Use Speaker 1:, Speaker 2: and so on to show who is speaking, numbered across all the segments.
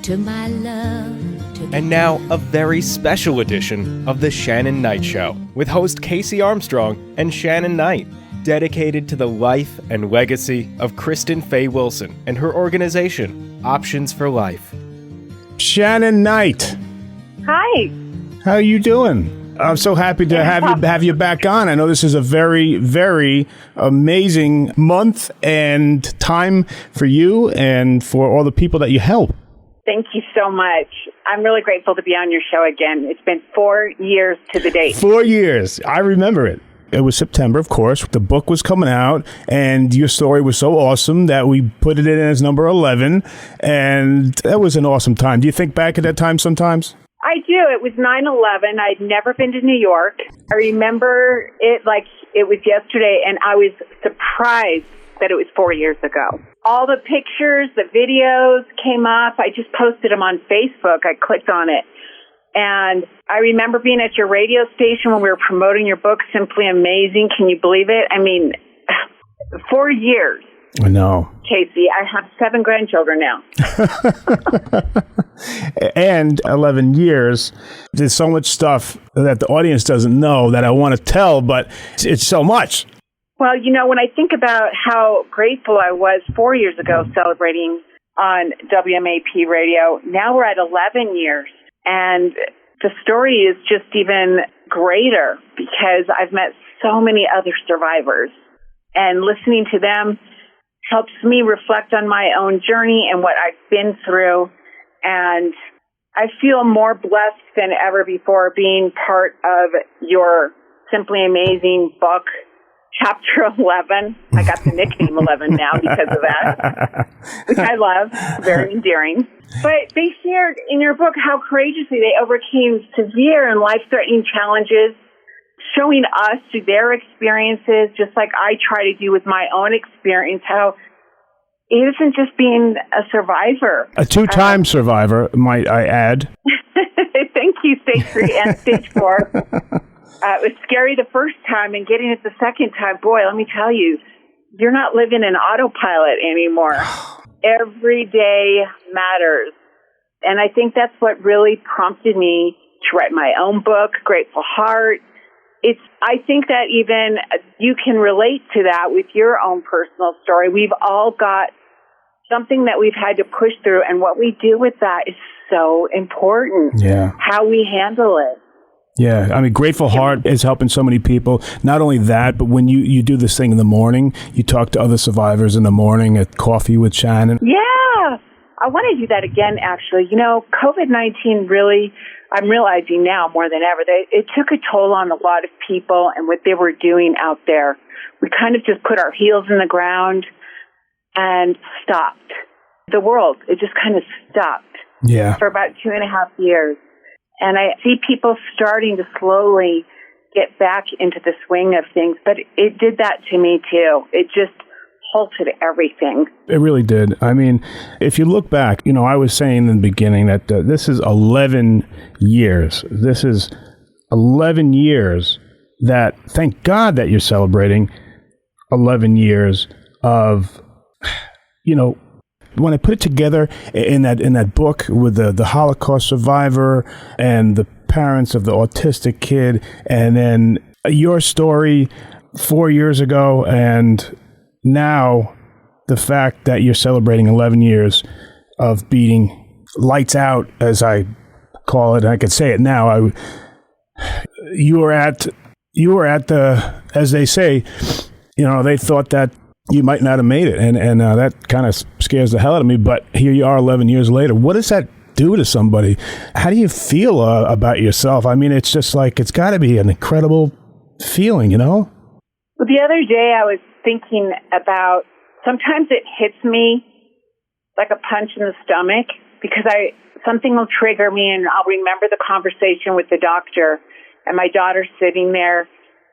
Speaker 1: to my love.
Speaker 2: And now, a very special edition of The Shannon Knight Show with host Casey Armstrong and Shannon Knight, dedicated to the life and legacy of Kristen Fay-Wilson and her organization, Options for Life.
Speaker 3: Shannon Knight.
Speaker 4: Hi.
Speaker 3: How are you doing? I'm so happy to have you back on. I know this is a very, very amazing month and time for you and for all the people that you help.
Speaker 4: Thank you so much. I'm really grateful to be on your show again. It's been 4 years to the date.
Speaker 3: 4 years. I remember it. It was September, of course. The book was coming out, and your story was so awesome that we put it in as number 11, and that was an awesome time. Do you think back at that time sometimes?
Speaker 4: I do. It was 9/11. I'd never been to New York. I remember it like it was yesterday, and I was surprised that it was 4 years ago. All the pictures, the videos came up. I just posted them on Facebook. I clicked on it. And I remember being at your radio station when we were promoting your book, Simply Amazing. Can you believe it? I mean, 4 years.
Speaker 3: I know.
Speaker 4: Casey, I have 7 grandchildren now.
Speaker 3: And 11 years. There's so much stuff that the audience doesn't know that I want to tell, but it's so much.
Speaker 4: Well, you know, when I think about how grateful I was 4 years ago celebrating on WMAP radio, now we're at 11 years. And the story is just even greater because I've met so many other survivors. And listening to them helps me reflect on my own journey and what I've been through. And I feel more blessed than ever before being part of your Simply Amazing book, Chapter 11. I got the nickname 11 now because of that, which I love. Very endearing. But they shared in your book how courageously they overcame severe and life-threatening challenges, showing us through their experiences, just like I try to do with my own experience, how it isn't just being a survivor.
Speaker 3: A 2-time survivor, might I add.
Speaker 4: Thank you, stage 3 and stage 4. It was scary the first time, and getting it the second time, boy, let me tell you, you're not living in autopilot anymore. Every day matters. And I think that's what really prompted me to write my own book, Grateful Heart. I think that even you can relate to that with your own personal story. We've all got something that we've had to push through, and what we do with that is so important.
Speaker 3: Yeah.
Speaker 4: How we handle it.
Speaker 3: Yeah, I mean, Grateful Heart is helping so many people. Not only that, but when you do this thing in the morning, you talk to other survivors in the morning at Coffee with Shannon.
Speaker 4: Yeah, I want to do that again, actually. You know, COVID-19 really, I'm realizing now more than ever, that it took a toll on a lot of people and what they were doing out there. We kind of just put our heels in the ground and stopped. The world, it just kind of stopped for about 2.5 years. And I see people starting to slowly get back into the swing of things. But it did that to me, too. It just halted everything.
Speaker 3: It really did. I mean, if you look back, you know, I was saying in the beginning that this is 11 years. This is 11 years that, thank God that you're celebrating 11 years of, you know, when I put it together in that book with the Holocaust survivor and the parents of the autistic kid, and then your story 4 years ago, and now the fact that you're celebrating 11 years of beating lights out, as I call it, and I can say it now. You were at the, as they say, you know, they thought that you might not have made it, and that kind of scares the hell out of me. But here you are 11 years later. What does that do to somebody? How do you feel about yourself? I mean, it's just like, it's got to be an incredible feeling, you know?
Speaker 4: Well, the other day I was thinking about, sometimes it hits me like a punch in the stomach because something will trigger me, and I'll remember the conversation with the doctor, and my daughter sitting there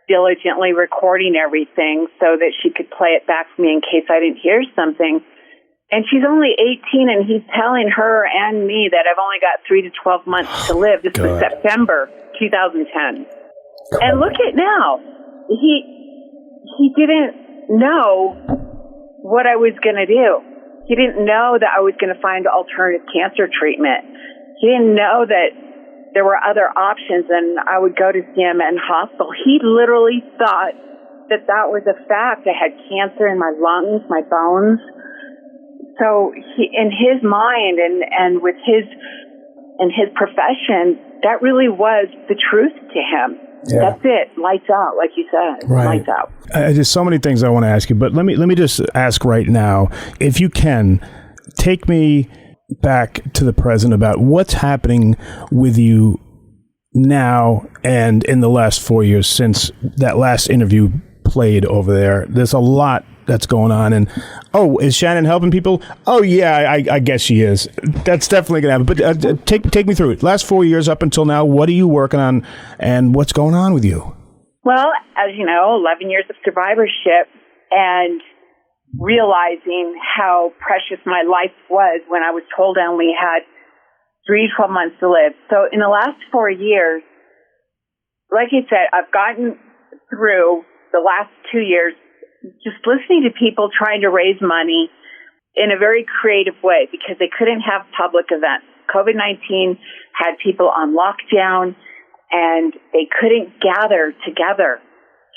Speaker 4: diligently recording everything so that she could play it back for me in case I didn't hear something. And she's only 18, and he's telling her and me that I've only got 3 to 12 months to live. This was September 2010. And look at now. He didn't know what I was going to do. He didn't know that I was going to find alternative cancer treatment. He didn't know that there were other options and I would go to CMN Hospital. He literally thought that that was a fact. I had cancer in my lungs, my bones. So in his mind and with his profession, that really was the truth to him. Yeah. That's it. Lights out, like you said.
Speaker 3: Right.
Speaker 4: Lights out.
Speaker 3: There's so many things I want to ask you, but let me just ask right now, if you can, take me back to the present about what's happening with you now and in the last 4 years since that last interview played over there. There's a lot that's going on. And, is Shannon helping people? Oh, yeah, I guess she is. That's definitely going to happen. But take me through it. Last 4 years up until now, what are you working on and what's going on with you?
Speaker 4: Well, as you know, 11 years of survivorship and realizing how precious my life was when I was told I only had 3 to 12 months to live. So in the last 4 years, like I said, I've gotten through the last 2 years just listening to people trying to raise money in a very creative way because they couldn't have public events. COVID-19 had people on lockdown and they couldn't gather together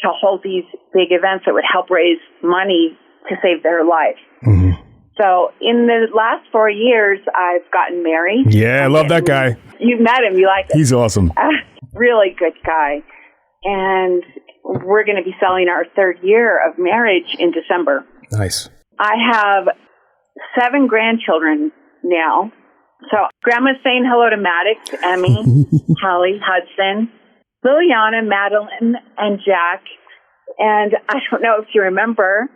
Speaker 4: to hold these big events that would help raise money to save their life. Mm-hmm. So in the last 4 years, I've gotten married.
Speaker 3: Yeah, I love that guy.
Speaker 4: You've met him. You like him.
Speaker 3: He's awesome.
Speaker 4: Really good guy. And we're going to be selling our 3rd year of marriage in December.
Speaker 3: Nice.
Speaker 4: I have 7 grandchildren now. So Grandma's saying hello to Maddox, Emmy, Holly, Hudson, Liliana, Madeline, and Jack. And I don't know if you remember,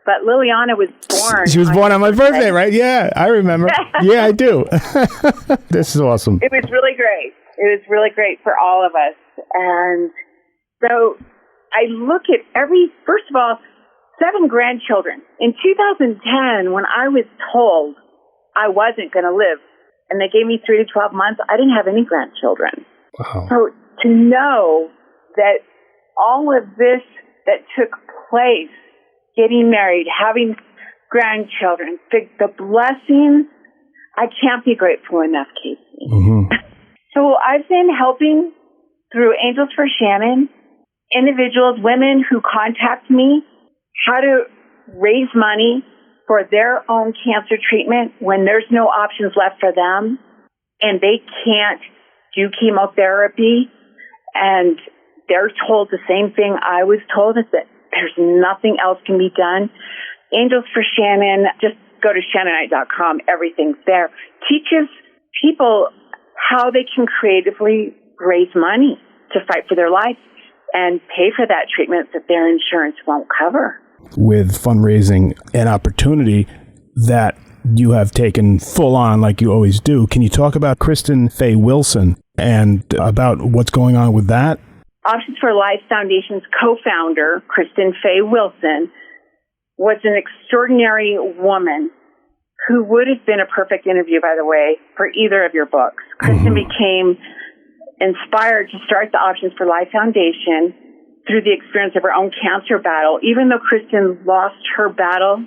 Speaker 4: but Liliana was born.
Speaker 3: She was born on my birthday, right? Yeah, I remember. Yeah, I do. This is awesome.
Speaker 4: It was really great. It was really great for all of us. And so I look at first of all, 7 grandchildren. In 2010, when I was told I wasn't going to live, and they gave me 3 to 12 months, I didn't have any grandchildren. Wow. So to know that all of this that took place, getting married, having grandchildren, the blessings, I can't be grateful enough, Casey. Mm-hmm. So I've been helping through Angels for Shannon, individuals, women who contact me, how to raise money for their own cancer treatment when there's no options left for them and they can't do chemotherapy and they're told the same thing I was told, is that there's nothing else can be done. Angels for Shannon, just go to ShannonKnight.com. Everything's there. Teaches people how they can creatively raise money to fight for their life and pay for that treatment that their insurance won't cover.
Speaker 3: With fundraising and opportunity that you have taken full on like you always do. Can you talk about Kristen Fay-Wilson and about what's going on with that?
Speaker 4: Options for Life Foundation's co-founder, Kristen Fay-Wilson, was an extraordinary woman who would have been a perfect interview, by the way, for either of your books. Kristen became inspired to start the Options for Life Foundation through the experience of her own cancer battle. Even though Kristen lost her battle,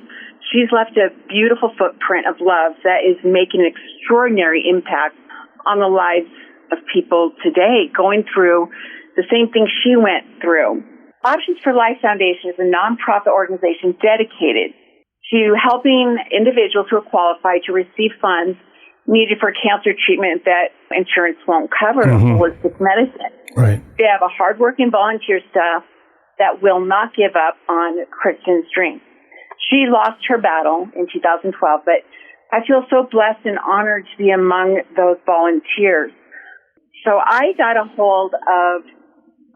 Speaker 4: she's left a beautiful footprint of love that is making an extraordinary impact on the lives of people today, going through the same thing she went through. Options for Life Foundation is a nonprofit organization dedicated to helping individuals who are qualified to receive funds needed for cancer treatment that insurance won't cover, holistic medicine.
Speaker 3: Right.
Speaker 4: They have a hardworking volunteer staff that will not give up on Kristen's dream. She lost her battle in 2012, but I feel so blessed and honored to be among those volunteers. So I got a hold of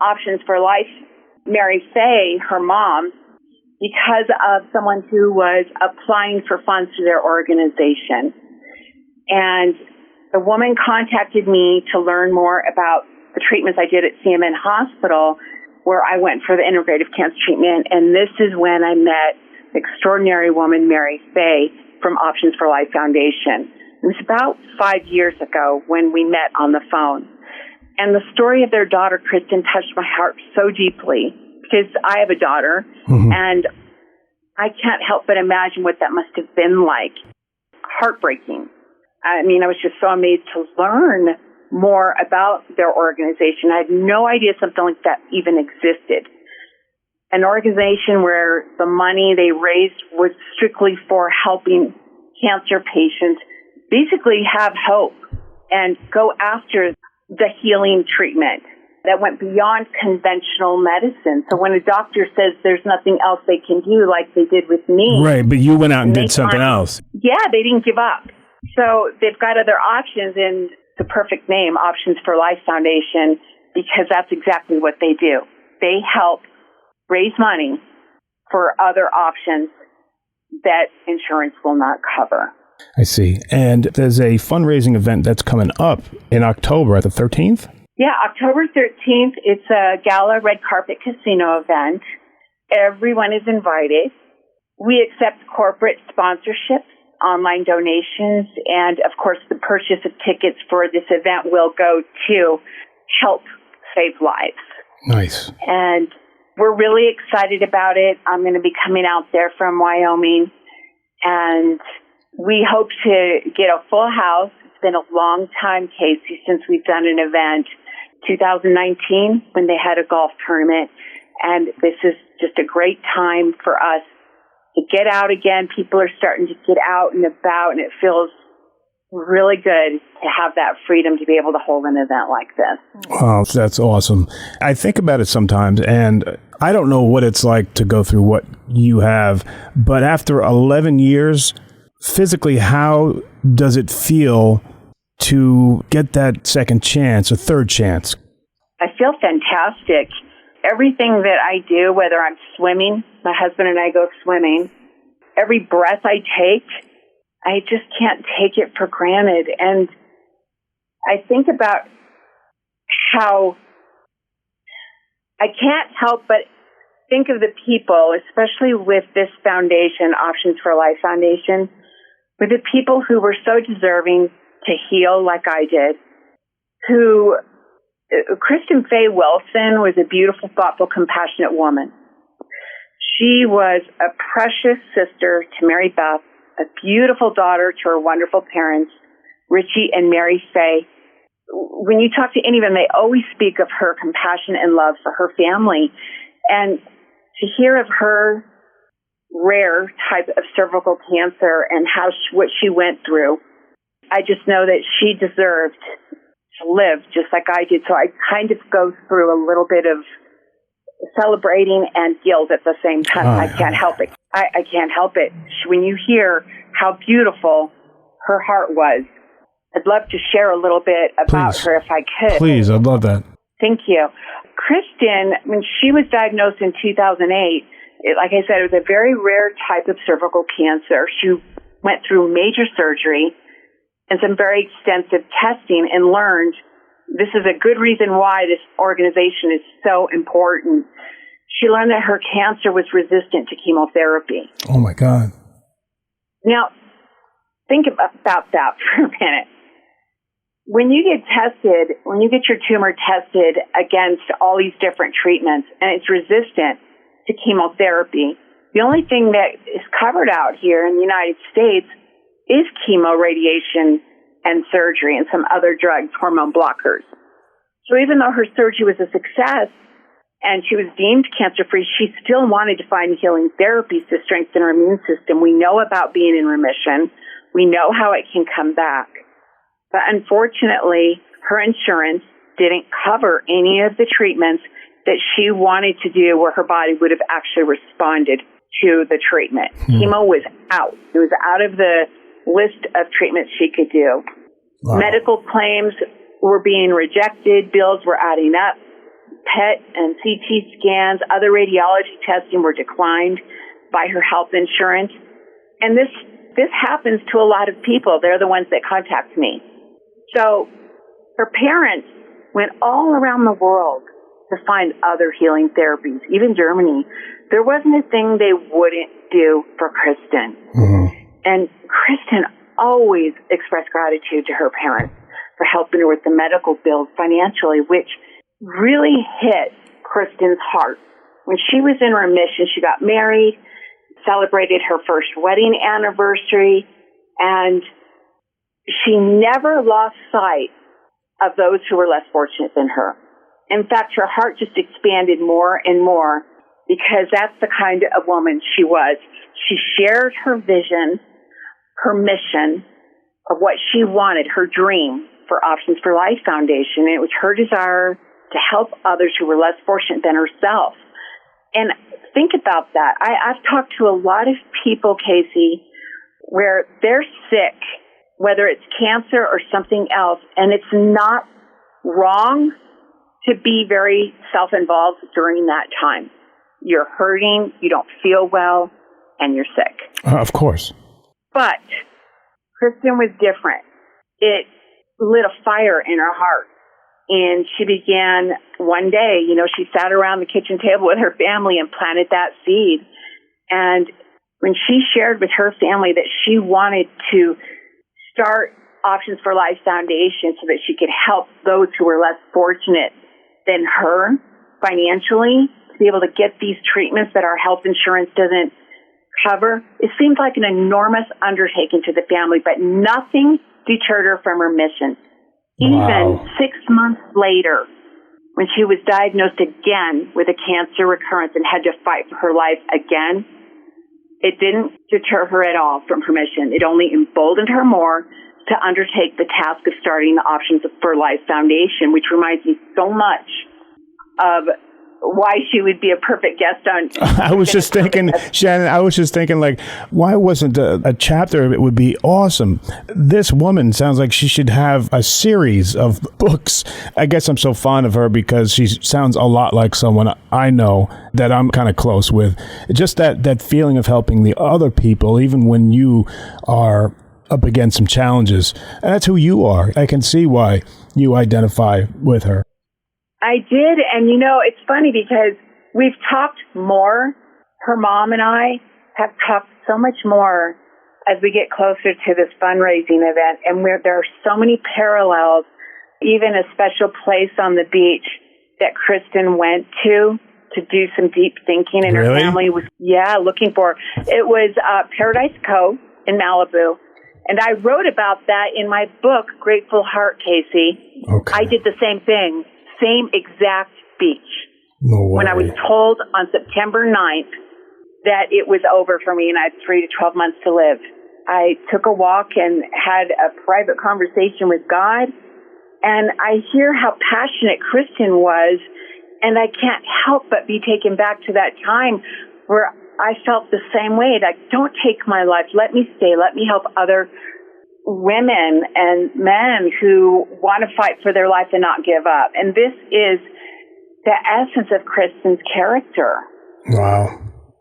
Speaker 4: Options for Life, Mary Fay, her mom, because of someone who was applying for funds to their organization. And the woman contacted me to learn more about the treatments I did at CMN Hospital, where I went for the integrative cancer treatment. And this is when I met the extraordinary woman, Mary Fay, from Options for Life Foundation. It was about 5 years ago when we met on the phone. And the story of their daughter, Kristen, touched my heart so deeply because I have a daughter, and I can't help but imagine what that must have been like. heartbreaking. I mean, I was just so amazed to learn more about their organization. I had no idea something like that even existed. An organization where the money they raised was strictly for helping cancer patients basically have hope and go after the healing treatment that went beyond conventional medicine. So when a doctor says there's nothing else they can do, like they did with me.
Speaker 3: Right, but you went out and did something else.
Speaker 4: Yeah, they didn't give up. So they've got other options, and the perfect name, Options for Life Foundation, because that's exactly what they do. They help raise money for other options that insurance will not cover.
Speaker 3: I see. And there's a fundraising event that's coming up in October at the 13th?
Speaker 4: Yeah, October 13th. It's a gala red carpet casino event. Everyone is invited. We accept corporate sponsorships, online donations, and of course the purchase of tickets for this event will go to help save lives.
Speaker 3: Nice.
Speaker 4: And we're really excited about it. I'm going to be coming out there from Wyoming, and we hope to get a full house. It's been a long time, Casey, since we've done an event. 2019, when they had a golf tournament, and this is just a great time for us to get out again. People are starting to get out and about, and it feels really good to have that freedom to be able to hold an event like this.
Speaker 3: Wow, that's awesome. I think about it sometimes, and I don't know what it's like to go through what you have, but after 11 years, physically, how does it feel to get that second chance, a third chance?
Speaker 4: I feel fantastic. Everything that I do, whether I'm swimming, my husband and I go swimming, every breath I take, I just can't take it for granted. And I think about how I can't help but think of the people, especially with this foundation, Options for Life Foundation, with the people who were so deserving to heal like I did, who Kristen Fay-Wilson was a beautiful, thoughtful, compassionate woman. She was a precious sister to Mary Beth, a beautiful daughter to her wonderful parents, Richie and Mary Fay. When you talk to any of them, they always speak of her compassion and love for her family. And to hear of her rare type of cervical cancer and what she went through, I just know that she deserved to live just like I did. So I kind of go through a little bit of celebrating and guilt at the same time. I can't help it. I can't help it. When you hear how beautiful her heart was, I'd love to share a little bit about her if I could.
Speaker 3: Please, I'd love that.
Speaker 4: Thank you. Kristen, when she was diagnosed in 2008, like I said, it was a very rare type of cervical cancer. She went through major surgery and some very extensive testing and learned this is a good reason why this organization is so important. She learned that her cancer was resistant to chemotherapy.
Speaker 3: Oh, my God.
Speaker 4: Now, think about that for a minute. When you get tested, when you get your tumor tested against all these different treatments and it's resistant to chemotherapy, the only thing that is covered out here in the United States is chemo, radiation, and surgery and some other drugs, hormone blockers. So even though her surgery was a success and she was deemed cancer-free, she still wanted to find healing therapies to strengthen her immune system. We know about being in remission. We know how it can come back. But unfortunately, her insurance didn't cover any of the treatments that she wanted to do where her body would have actually responded to the treatment. Chemo was out. It was out of the list of treatments she could do.
Speaker 3: Wow.
Speaker 4: Medical claims were being rejected. Bills were adding up. PET and CT scans, other radiology testing were declined by her health insurance. And this happens to a lot of people. They're the ones that contact me. So her parents went all around the world to find other healing therapies, even Germany. There wasn't a thing they wouldn't do for Kristen. Mm-hmm. And Kristen always expressed gratitude to her parents for helping her with the medical bills financially, which really hit Kristen's heart. When she was in remission, she got married, celebrated her first wedding anniversary, And she never lost sight of those who were less fortunate than her. In fact, her heart just expanded more and more because that's the kind of woman she was. She shared her vision, her mission of what she wanted, her dream for Options for Life Foundation. And it was her desire to help others who were less fortunate than herself. And think about that. I've talked to a lot of people, Casey, where they're sick, whether it's cancer or something else, and it's not wrong to be very self-involved during that time. You're hurting, you don't feel well, and you're sick.
Speaker 3: Of course.
Speaker 4: But Kristen was different. It lit a fire in her heart. And she began one day, she sat around the kitchen table with her family and planted that seed. And when she shared with her family that she wanted to start Options for Life Foundation so that she could help those who were less fortunate than her financially to be able to get these treatments that our health insurance doesn't cover, it seemed like an enormous undertaking to the family, but nothing deterred her from her mission. Even 6 months later, when she was diagnosed again with a cancer recurrence and had to fight for her life again, it didn't deter her at all from her mission. It only emboldened her more to undertake the task of starting the Options for Life Foundation, which reminds me so much of why she would be a perfect guest on.
Speaker 3: I was just thinking, Shannon, like, why wasn't a chapter of it would be awesome? This woman sounds like she should have a series of books. I guess I'm so fond of her because she sounds a lot like someone I know that I'm kind of close with. Just that feeling of helping the other people, even when you are up against some challenges. And that's who you are. I can see why you identify with her.
Speaker 4: I did, and it's funny because we've talked more. Her mom and I have talked so much more as we get closer to this fundraising event, and there are so many parallels, even a special place on the beach that Kristen went to do some deep thinking, and her family was, looking for. It was Paradise Cove in Malibu, and I wrote about that in my book, Grateful Heart, Casey.
Speaker 3: Okay.
Speaker 4: I did the same thing. Same exact beach.
Speaker 3: No way.
Speaker 4: When I was told on September 9th that it was over for me and I had 3 to 12 months to live, I took a walk and had a private conversation with God, and I hear how passionate Kristen was, and I can't help but be taken back to that time where I felt the same way, like, don't take my life, let me stay, let me help other women and men who want to fight for their life and not give up. And this is the essence of Kristen's character.
Speaker 3: Wow.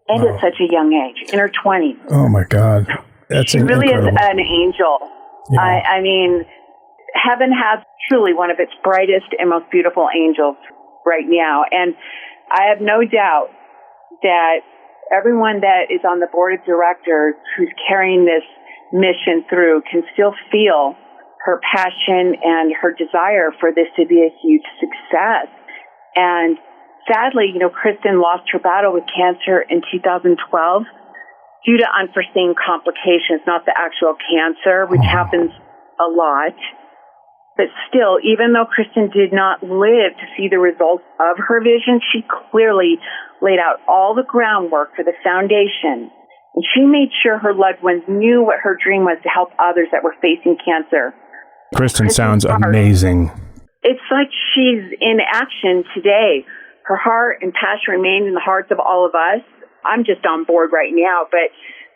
Speaker 4: And at such a young age, in her 20s.
Speaker 3: Oh, my God.
Speaker 4: She really is an angel. Yeah. I mean, heaven has truly one of its brightest and most beautiful angels right now. And I have no doubt that everyone that is on the board of directors who's carrying this mission through can still feel her passion and her desire for this to be a huge success. And sadly, Kristen lost her battle with cancer in 2012 due to unforeseen complications, not the actual cancer, which happens a lot. But still, even though Kristen did not live to see the results of her vision, she clearly laid out all the groundwork for the foundation. And she made sure her loved ones knew what her dream was to help others that were facing cancer.
Speaker 3: Kristen sounds amazing.
Speaker 4: It's like she's in action today. Her heart and passion remain in the hearts of all of us. I'm just on board right now, but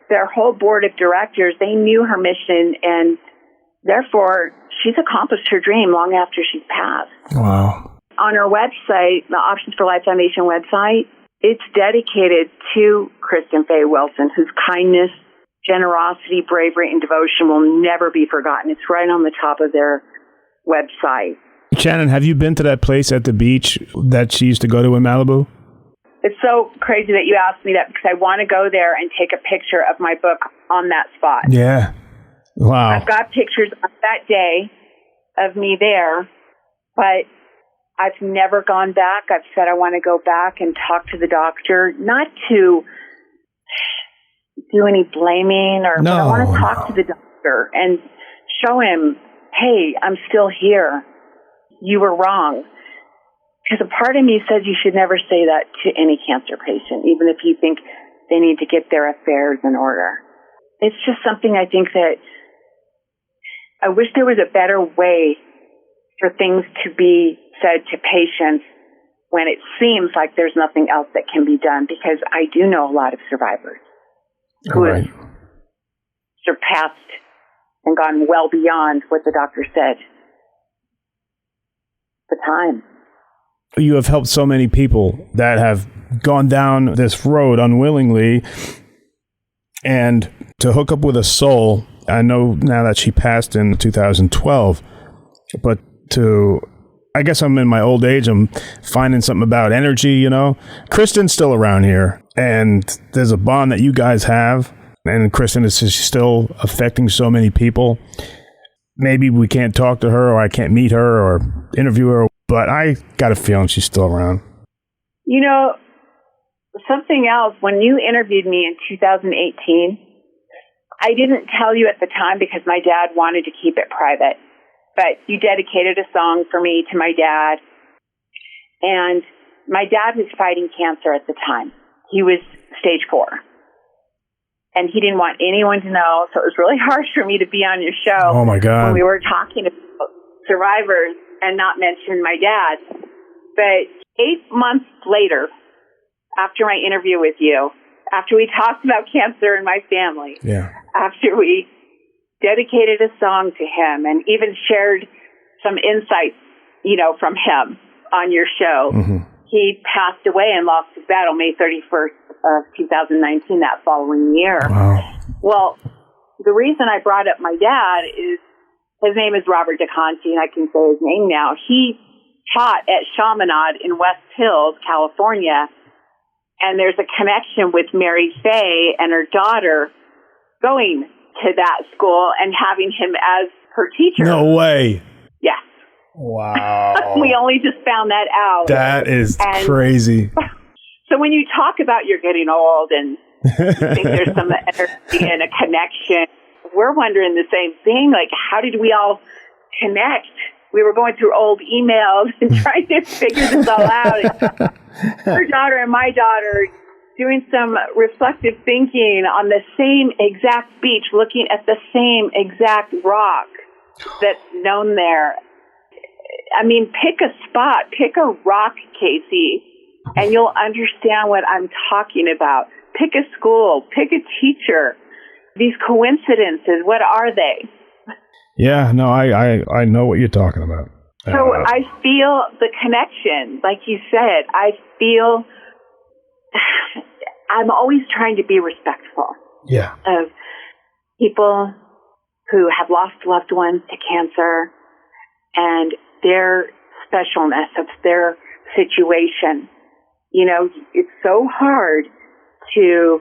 Speaker 4: their whole board of directors, they knew her mission, and therefore she's accomplished her dream long after she's passed.
Speaker 3: Wow.
Speaker 4: On her website, the Options for Life Foundation website, it's dedicated to Kristen Fay-Wilson, whose kindness, generosity, bravery, and devotion will never be forgotten. It's right on the top of their website.
Speaker 3: Shannon, have you been to that place at the beach that she used to go to in Malibu?
Speaker 4: It's so crazy that you asked me that because I want to go there and take a picture of my book on that spot.
Speaker 3: Yeah. Wow.
Speaker 4: I've got pictures of that day of me there, but I've never gone back. I've said I want to go back and talk to the doctor, not to do any blaming but I want to talk to the doctor doctor and show him, hey, I'm still here. You were wrong. Because a part of me says you should never say that to any cancer patient, even if you think they need to get their affairs in order. It's just something I think that I wish there was a better way for things to be said to patients when it seems like there's nothing else that can be done, because I do know a lot of survivors who have surpassed and gone well beyond what the doctor said. The time.
Speaker 3: You have helped so many people that have gone down this road unwillingly, and to hook up with a soul. I know now that she passed in 2012, but I guess I'm in my old age, I'm finding something about energy, you know. Kristen's still around here, and there's a bond that you guys have, and Kristen is still affecting so many people. Maybe we can't talk to her, or I can't meet her or interview her, but I got a feeling she's still around.
Speaker 4: You know, something else, when you interviewed me in 2018, I didn't tell you at the time because my dad wanted to keep it private, but you dedicated a song for me to my dad. And my dad was fighting cancer at the time. He was stage 4. And he didn't want anyone to know, so it was really hard for me to be on your show.
Speaker 3: Oh, my God.
Speaker 4: When we were talking about survivors and not mention my dad. But 8 months later, after my interview with you, after we talked about cancer in my family, after we dedicated a song to him and even shared some insights, you know, from him on your show, he passed away and lost his battle May 31st of 2019, that following year.
Speaker 3: Wow.
Speaker 4: Well, the reason I brought up my dad is his name is Robert DeConti, and I can say his name now. He taught at Chaminade in West Hills, California, and there's a connection with Mary Fay and her daughter going to that school and having him as her teacher.
Speaker 3: No way.
Speaker 4: Yes.
Speaker 3: Wow.
Speaker 4: We only just found that out.
Speaker 3: That is crazy.
Speaker 4: So when you talk about you're getting old and you think there's some energy and a connection, we're wondering the same thing. Like, how did we all connect? We were going through old emails and trying to figure this all out. Her daughter and my daughter doing some reflective thinking on the same exact beach, looking at the same exact rock that's known there. I mean, pick a spot, pick a rock, Casey, and you'll understand what I'm talking about. Pick a school, pick a teacher. These coincidences, what are they?
Speaker 3: Yeah, no, I know what you're talking about.
Speaker 4: So I feel the connection. Like you said, I feel I'm always trying to be respectful of people who have lost loved ones to cancer and their specialness of their situation. You know, it's so hard to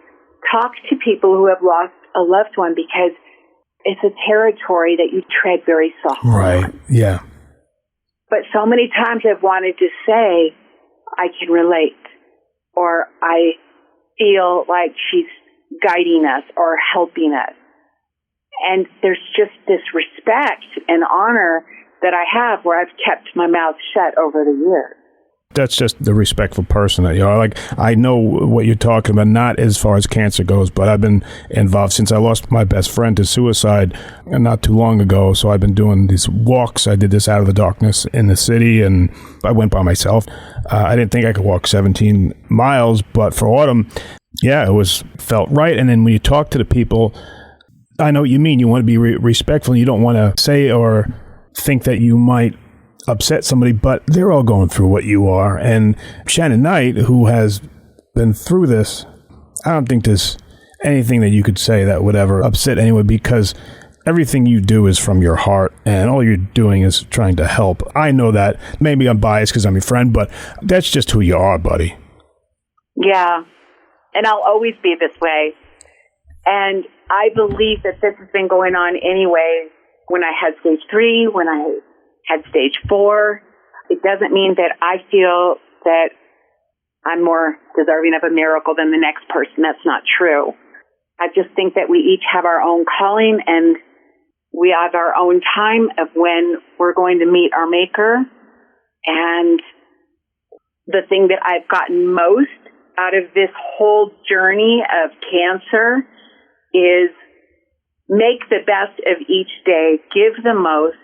Speaker 4: talk to people who have lost a loved one because it's a territory that you tread very softly.
Speaker 3: Right, yeah.
Speaker 4: But so many times I've wanted to say, I can relate, or I feel like she's guiding us or helping us. And there's just this respect and honor that I have where I've kept my mouth shut over the years.
Speaker 3: That's just the respectful person that you are. Like, I know what you're talking about, not as far as cancer goes, but I've been involved since I lost my best friend to suicide not too long ago. So I've been doing these walks. I did this out of the darkness in the city, and I went by myself. I didn't think I could walk 17 miles, but for autumn, yeah, it felt right. And then when you talk to the people, I know what you mean. You want to be respectful. You don't want to say or think that you might upset somebody, but they're all going through what you are. And Shannon Knight, who has been through this, I don't think there's anything that you could say that would ever upset anyone, because everything you do is from your heart, and all you're doing is trying to help. I know that. Maybe I'm biased because I'm your friend, but that's just who you are, buddy.
Speaker 4: Yeah, and I'll always be this way. And I believe that this has been going on anyway. When I had stage 3, when I had stage 4, it doesn't mean that I feel that I'm more deserving of a miracle than the next person. That's not true. I just think that we each have our own calling, and we have our own time of when we're going to meet our Maker. And the thing that I've gotten most out of this whole journey of cancer is make the best of each day, give the most,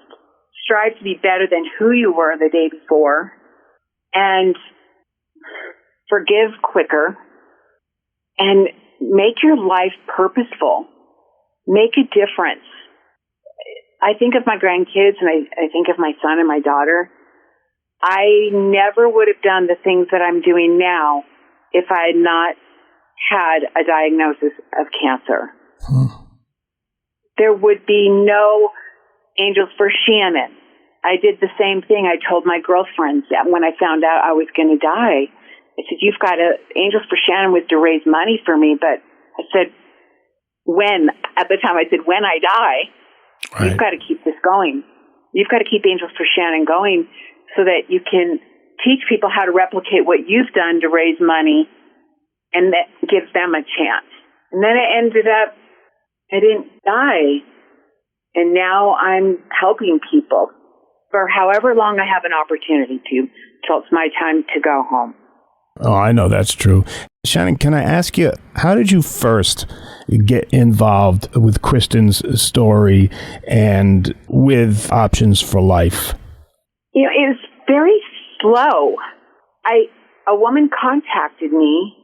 Speaker 4: strive to be better than who you were the day before, and forgive quicker, and make your life purposeful. Make a difference. I think of my grandkids, and I think of my son and my daughter. I never would have done the things that I'm doing now if I had not had a diagnosis of cancer. There would be no Angels for Shannon. I did the same thing. I told my girlfriends that when I found out I was going to die. I said, Angels for Shannon was to raise money for me, but I said, at the time I said, when I die, right, you've got to keep this going. You've got to keep Angels for Shannon going so that you can teach people how to replicate what you've done to raise money, and that gives them a chance. And then it ended up, I didn't die. And now I'm helping people for however long I have an opportunity to, till it's my time to go home.
Speaker 3: Oh, I know that's true. Shannon, can I ask you, how did you first get involved with Kristen's story and with Options for Life?
Speaker 4: You know, it was very slow. A woman contacted me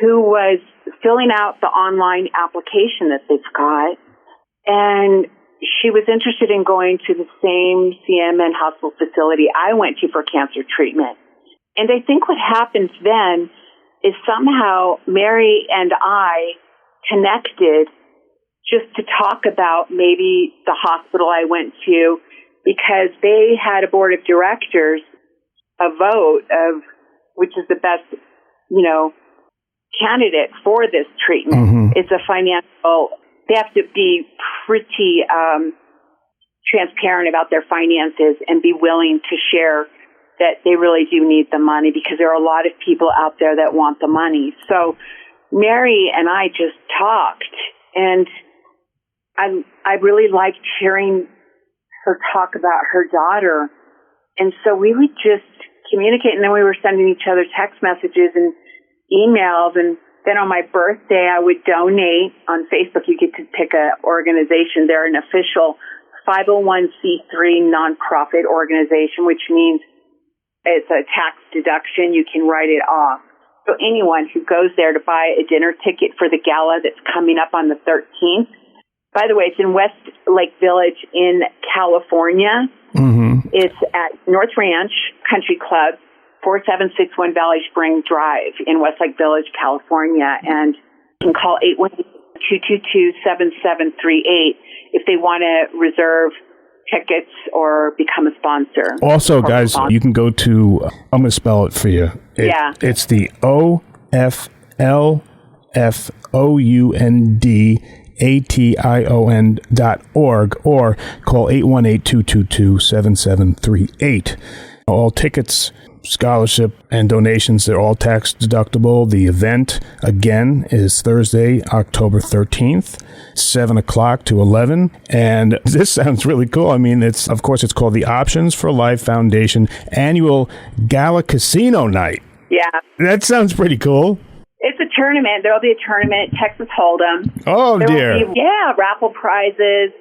Speaker 4: who was filling out the online application that they've got, and she was interested in going to the same CMN hospital facility I went to for cancer treatment. And I think what happens then is somehow Mary and I connected just to talk about maybe the hospital I went to, because they had a board of directors, a vote of which is the best, candidate for this treatment. Mm-hmm. It's a financial, they have to be pretty transparent about their finances and be willing to share that they really do need the money, because there are a lot of people out there that want the money. So Mary and I just talked, and I really liked hearing her talk about her daughter. And so we would just communicate, and then we were sending each other text messages and emails. And then on my birthday, I would donate. On Facebook, you get to pick an organization. They're an official 501c3 nonprofit organization, which means it's a tax deduction. You can write it off. So anyone who goes there to buy a dinner ticket for the gala that's coming up on the 13th, by the way, it's in Westlake Village in California. Mm-hmm. It's at North Ranch Country Club, 4761 Valley Spring Drive in Westlake Village, California. And you can call 818-222-7738 if they want to reserve tickets or become a sponsor. Also,
Speaker 3: guys, you can go to, I'm going to spell it for you. It's the OFLFOUNDATION.org, or call 818-222-7738. All tickets, scholarship, and donations, they're all tax deductible. The event, again, is Thursday, October 13th, 7 o'clock to 11. And this sounds really cool. I mean, it's called the Options for Life Foundation Annual Gala Casino Night.
Speaker 4: Yeah.
Speaker 3: That sounds pretty cool.
Speaker 4: It's a tournament. There will be a tournament, Texas Hold'em.
Speaker 3: Oh, dear.
Speaker 4: Raffle prizes,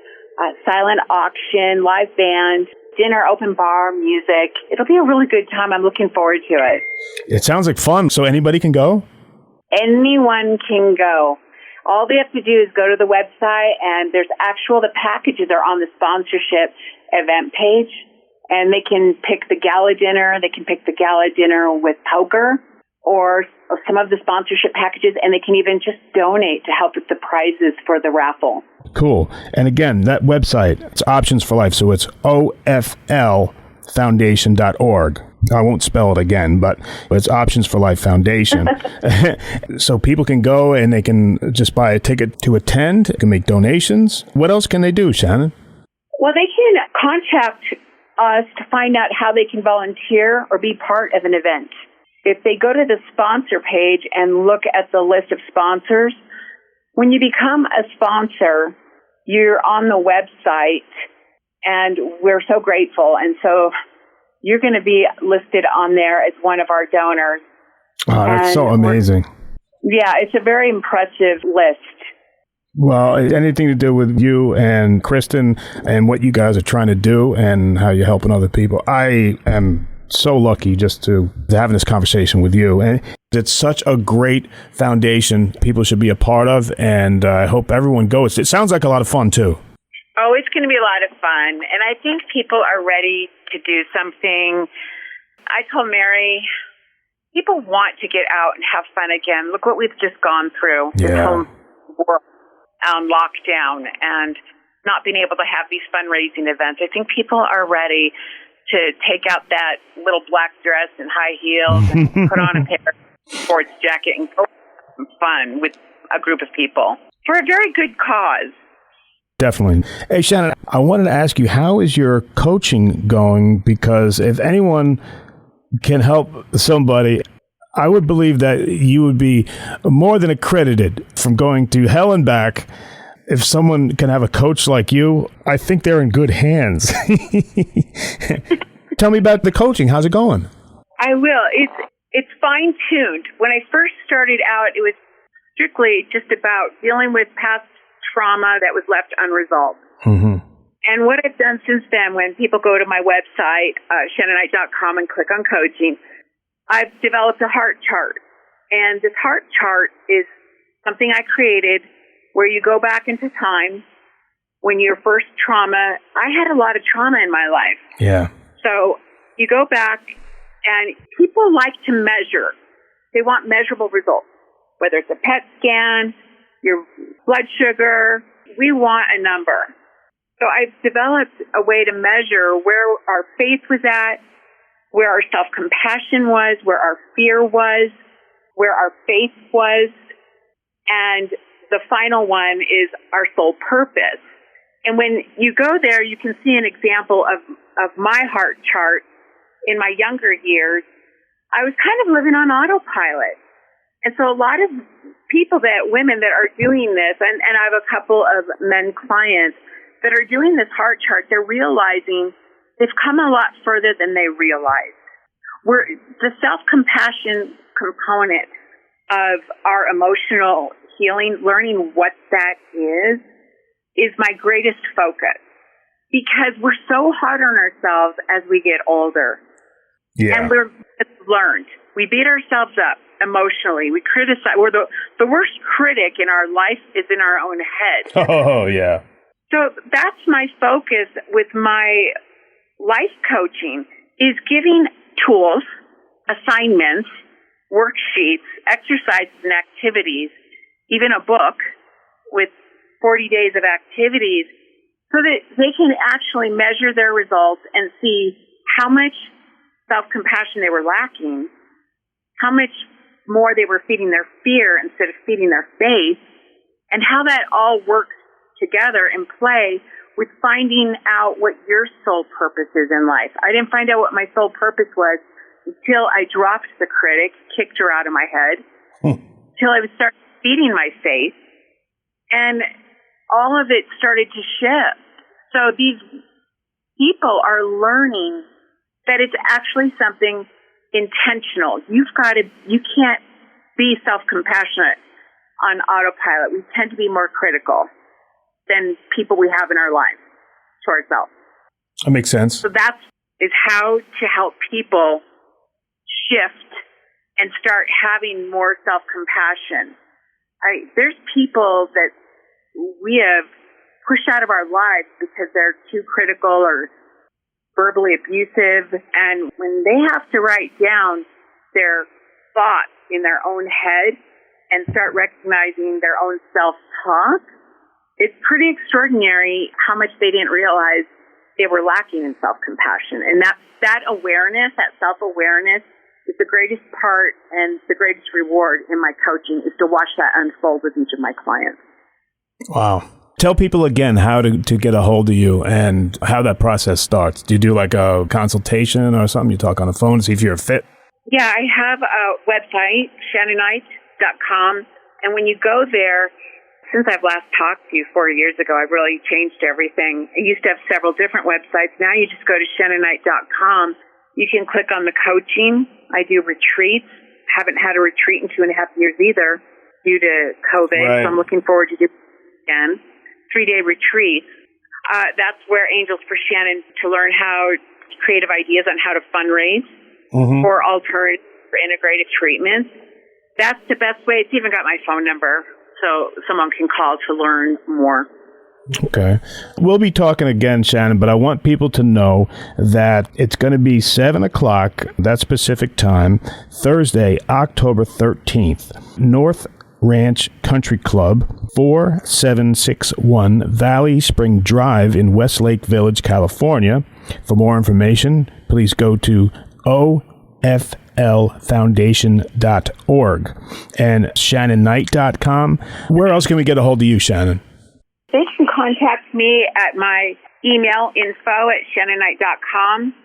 Speaker 4: silent auction, live band, dinner, open bar, music. It'll be a really good time. I'm looking forward to it.
Speaker 3: It sounds like fun. So anybody can go?
Speaker 4: Anyone can go. All they have to do is go to the website, and the packages are on the sponsorship event page, and they can pick the gala dinner. They can pick the gala dinner with poker or some of the sponsorship packages, and they can even just donate to help with the prizes for the raffle.
Speaker 3: Cool. And again, that website, it's Options for Life, so it's OFLFoundation.org. I won't spell it again, but it's Options for Life Foundation. So people can go and they can just buy a ticket to attend. They can make donations. What else can they do, Shannon?
Speaker 4: Well, they can contact us to find out how they can volunteer or be part of an event. If they go to the sponsor page and look at the list of sponsors, when you become a sponsor, you're on the website, and we're so grateful. And so you're going to be listed on there as one of our donors.
Speaker 3: Oh, that's so amazing.
Speaker 4: Yeah, it's a very impressive list.
Speaker 3: Well, anything to do with you and Kristen and what you guys are trying to do and how you're helping other people. I am so lucky just to having this conversation with you. And it's such a great foundation people should be a part of. And I hope everyone goes. It sounds like a lot of fun, too.
Speaker 4: Oh, it's going to be a lot of fun. And I think people are ready to do something. I told Mary, people want to get out and have fun again. Look what we've just gone through. This whole world lockdown and not being able to have these fundraising events. I think people are ready to take out that little black dress and high heels and put on a pair of sports jacket and go have some fun with a group of people for a very good cause.
Speaker 3: Definitely. Hey, Shannon, I wanted to ask you, how is your coaching going? Because if anyone can help somebody, I would believe that you would be more than accredited from going to hell and back. If someone can have a coach like you, I think they're in good hands. Tell me about the coaching. How's it going?
Speaker 4: I will. It's fine-tuned. When I first started out, it was strictly just about dealing with past trauma that was left unresolved. Mm-hmm. And what I've done since then, when people go to my website, ShannonKnight.com, and click on coaching, I've developed a heart chart. And this heart chart is something I created where you go back into time when your first trauma. I had a lot of trauma in my life.
Speaker 3: Yeah.
Speaker 4: So you go back, and people like to measure. They want measurable results, whether it's a PET scan, your blood sugar. We want a number. So I've developed a way to measure where our faith was at, where our self-compassion was, where our fear was, where our faith was, and the final one is our soul purpose. And when you go there, you can see an example of my heart chart. In my younger years, I was kind of living on autopilot. And so a lot of women that are doing this, and I have a couple of men clients that are doing this heart chart, they're realizing they've come a lot further than they realized. The self-compassion component of our emotional healing, learning what that is my greatest focus. Because we're so hard on ourselves as we get older. Yeah. And it's learned. We beat ourselves up emotionally. We criticize. We're the worst critic in our life is in our own head.
Speaker 3: Oh, yeah.
Speaker 4: So that's my focus with my life coaching, is giving tools, assignments, worksheets, exercises, and activities, even a book with 40 days of activities, so that they can actually measure their results and see how much self-compassion they were lacking, how much more they were feeding their fear instead of feeding their faith, and how that all works together in play with finding out what your soul purpose is in life. I didn't find out what my soul purpose was until I dropped the critic, kicked her out of my head, till I would start feeding my faith, and all of it started to shift. So these people are learning that it's actually something intentional. You can't be self-compassionate on autopilot. We tend to be more critical than people we have in our lives to ourselves.
Speaker 3: That makes sense.
Speaker 4: So that is how to help people shift and start having more self-compassion. There's people that we have pushed out of our lives because they're too critical or verbally abusive. And when they have to write down their thoughts in their own head and start recognizing their own self-talk, it's pretty extraordinary how much they didn't realize they were lacking in self-compassion. And that awareness, that self-awareness, is the greatest part and the greatest reward in my coaching, is to watch that unfold with each of my clients.
Speaker 3: Wow. Tell people again how to get a hold of you and how that process starts. Do you do like a consultation or something? You talk on the phone to see if you're a fit?
Speaker 4: Yeah, I have a website, ShannonKnight.com. And when you go there, since I've last talked to you 4 years ago, I've really changed everything. I used to have several different websites. Now you just go to ShannonKnight.com. You can click on the coaching. I do retreats. Haven't had a retreat in 2.5 years either due to COVID.
Speaker 3: Right.
Speaker 4: So I'm looking forward to doing it again. 3-day retreats. That's where Angels for Shannon to learn how creative ideas on how to fundraise for alternative or integrated treatments. That's the best way. It's even got my phone number, so someone can call to learn more.
Speaker 3: Okay. We'll be talking again, Shannon, but I want people to know that it's going to be 7 o'clock, that specific time, Thursday, October 13th, North Ranch Country Club, 4761 Valley Spring Drive in Westlake Village, California. For more information, please go to oflfoundation.org and ShannonKnight.com. Where else can we get a hold of you, Shannon?
Speaker 4: They can contact me at my email, info@ShannonKnight.com,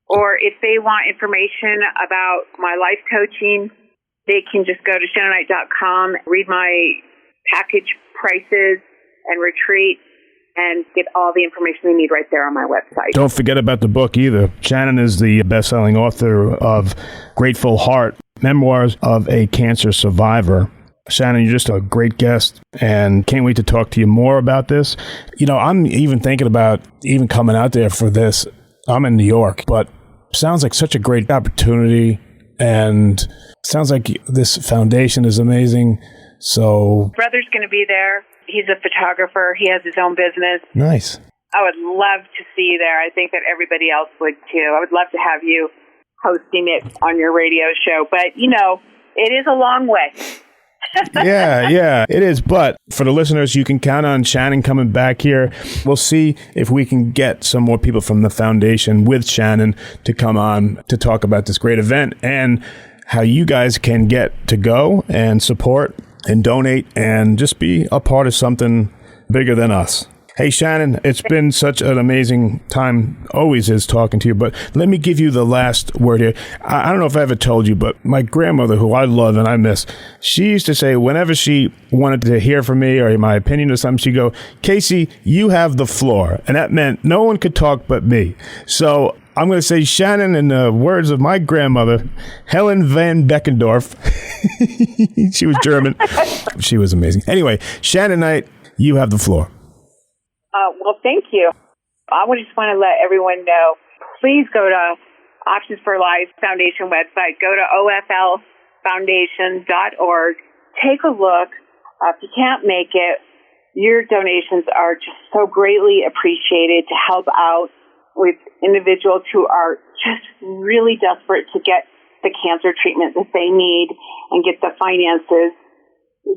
Speaker 4: or if they want information about my life coaching, they can just go to ShannonKnight.com, read my package prices and retreat, and get all the information they need right there on my website.
Speaker 3: Don't forget about the book either. Shannon is the best-selling author of Grateful Heart, Memoirs of a Cancer Survivor. Shannon, you're just a great guest, and can't wait to talk to you more about this. You know, I'm even thinking about even coming out there for this. I'm in New York, but sounds like such a great opportunity, and sounds like this foundation is amazing. So,
Speaker 4: Brother's going to be there. He's a photographer. He has his own business.
Speaker 3: Nice.
Speaker 4: I would love to see you there. I think that everybody else would too. I would love to have you hosting it on your radio show. But, you know, it is a long way.
Speaker 3: Yeah, it is. But for the listeners, you can count on Shannon coming back here. We'll see if we can get some more people from the foundation with Shannon to come on to talk about this great event and how you guys can get to go and support and donate and just be a part of something bigger than us. Hey, Shannon, it's been such an amazing time, always is, talking to you, but let me give you the last word here. I don't know if I ever told you, but my grandmother, who I love and I miss, she used to say whenever she wanted to hear from me or my opinion or something, she'd go, Casey, you have the floor. And that meant no one could talk but me. So I'm going to say, Shannon, in the words of my grandmother, Helen van Beckendorf, she was German. She was amazing. Anyway, Shannon Knight, you have the floor.
Speaker 4: Well, thank you. I just want to let everyone know, please go to Options for Life Foundation website. Go to oflfoundation.org. Take a look. If you can't make it, your donations are just so greatly appreciated to help out with individuals who are just really desperate to get the cancer treatment that they need and get the finances.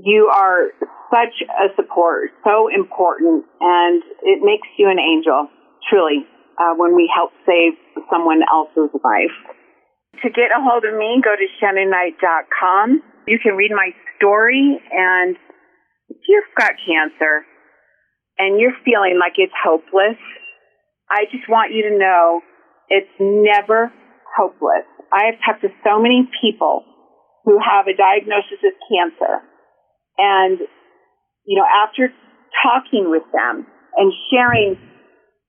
Speaker 4: You are such a support, so important, and it makes you an angel, truly, when we help save someone else's life. To get a hold of me, go to ShannonKnight.com. You can read my story, and if you've got cancer and you're feeling like it's hopeless, I just want you to know it's never hopeless. I have talked to so many people who have a diagnosis of cancer. And, you know, after talking with them and sharing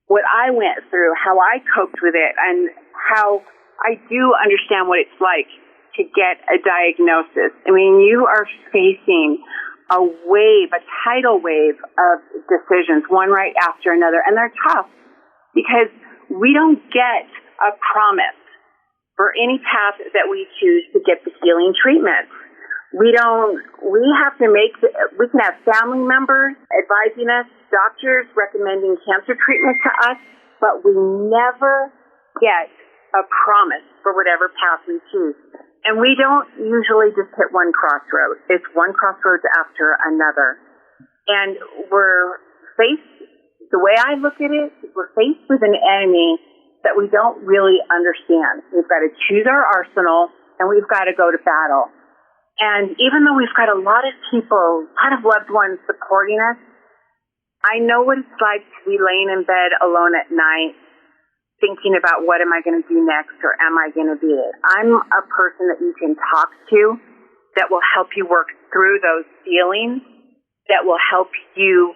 Speaker 4: what I went through, how I coped with it, and how I do understand what it's like to get a diagnosis. I mean, you are facing a wave, a tidal wave of decisions, one right after another. And they're tough because we don't get a promise for any path that we choose to get the healing treatment. We have to we can have family members advising us, doctors recommending cancer treatment to us, but we never get a promise for whatever path we choose. And we don't usually just hit one crossroad. It's one crossroads after another. And the way I look at it, we're faced with an enemy that we don't really understand. We've got to choose our arsenal, and we've got to go to battle. And even though we've got a lot of people, a lot of loved ones supporting us, I know what it's like to be laying in bed alone at night, thinking about what am I going to do next, or am I going to be it? I'm a person that you can talk to that will help you work through those feelings that will help you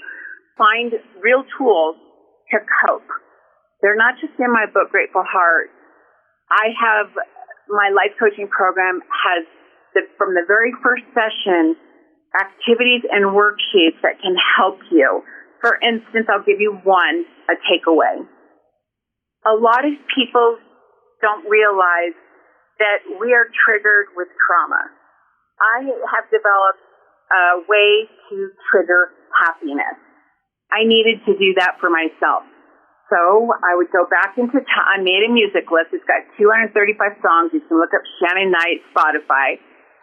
Speaker 4: find real tools to cope. They're not just in my book, Grateful Heart. I have my life coaching program has, from the very first session, activities and worksheets that can help you. For instance, I'll give you a takeaway. A lot of people don't realize that we are triggered with trauma. I have developed a way to trigger happiness. I needed to do that for myself. So I would go back into time. I made a music list. It's got 235 songs. You can look up Shannon Knight, Spotify,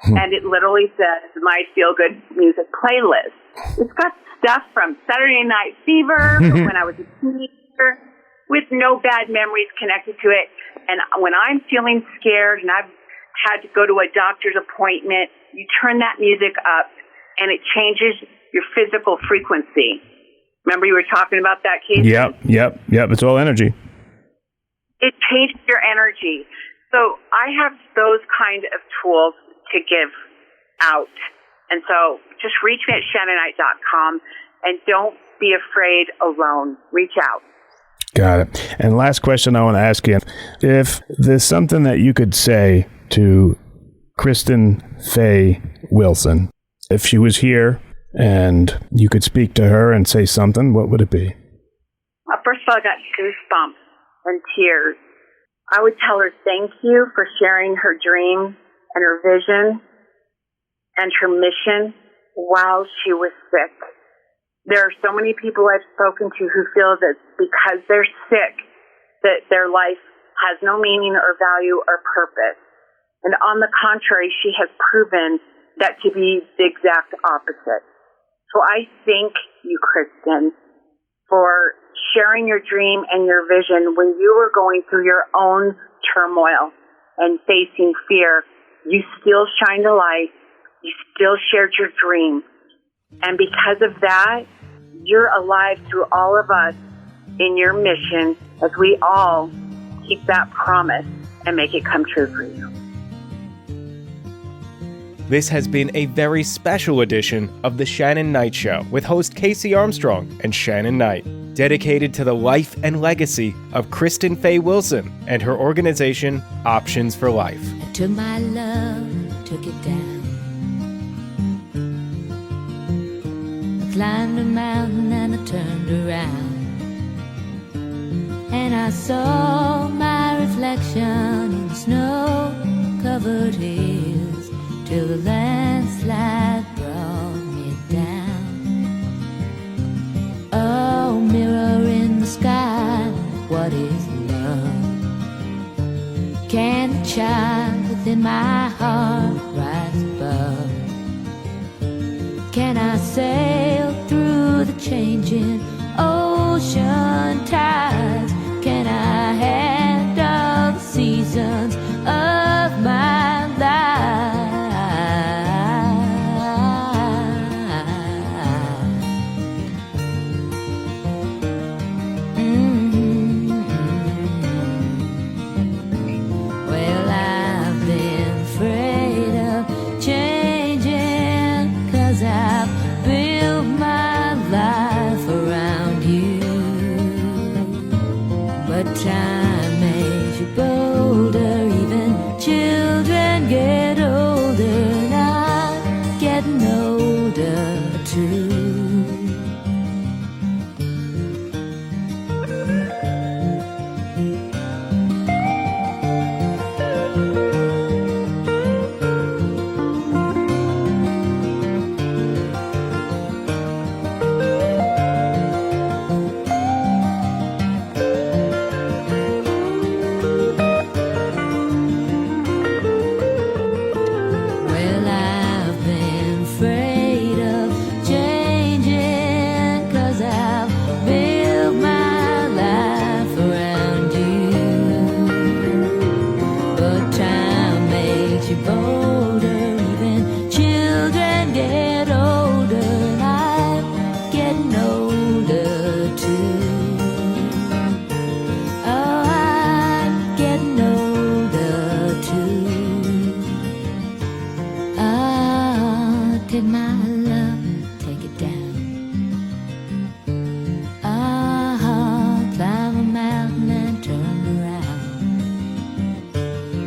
Speaker 4: and it literally says my feel-good music playlist. It's got stuff from Saturday Night Fever, from when I was a teenager, with no bad memories connected to it. And when I'm feeling scared and I've had to go to a doctor's appointment, you turn that music up, and it changes your physical frequency. Remember you were talking about that, Casey?
Speaker 3: Yep. It's all energy.
Speaker 4: It changes your energy. So I have those kind of tools to give out. And so just reach me at ShannonKnight.com, and don't be afraid alone. Reach out.
Speaker 3: Got it. And last question I want to ask you. If there's something that you could say to Kristen Fay-Wilson, if she was here and you could speak to her and say something, what would it be?
Speaker 4: First of all, I got goosebumps and tears. I would tell her thank you for sharing her dream and her vision and her mission while she was sick. There are so many people I've spoken to who feel that because they're sick, that their life has no meaning or value or purpose. And on the contrary, she has proven that to be the exact opposite. So I thank you, Kristen, for sharing your dream and your vision when you were going through your own turmoil and facing fear. You still shined a light. You still shared your dream. And because of that, you're alive through all of us in your mission as we all keep that promise and make it come true for you.
Speaker 2: This has been a very special edition of The Shannon Knight Show with host Casey Armstrong and Shannon Knight, dedicated to the life and legacy of Kristen Fay-Wilson and her organization, Options for Life.
Speaker 1: I took my love, took it down. I climbed a mountain and I turned around, and I saw my reflection in the snow-covered hills till the landslide brought me down. Oh, mirror in the sky, what is love? Can the child within my heart rise above? Can I sail through the changing ocean tides? Can I handle the seasons of my life? Well, I've been afraid of changing, 'cause I've built my life around you.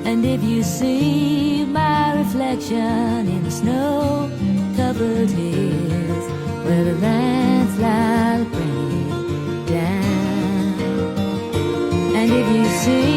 Speaker 1: And if you see my reflection in the snow-covered hills where the landslide brings it down, and if you see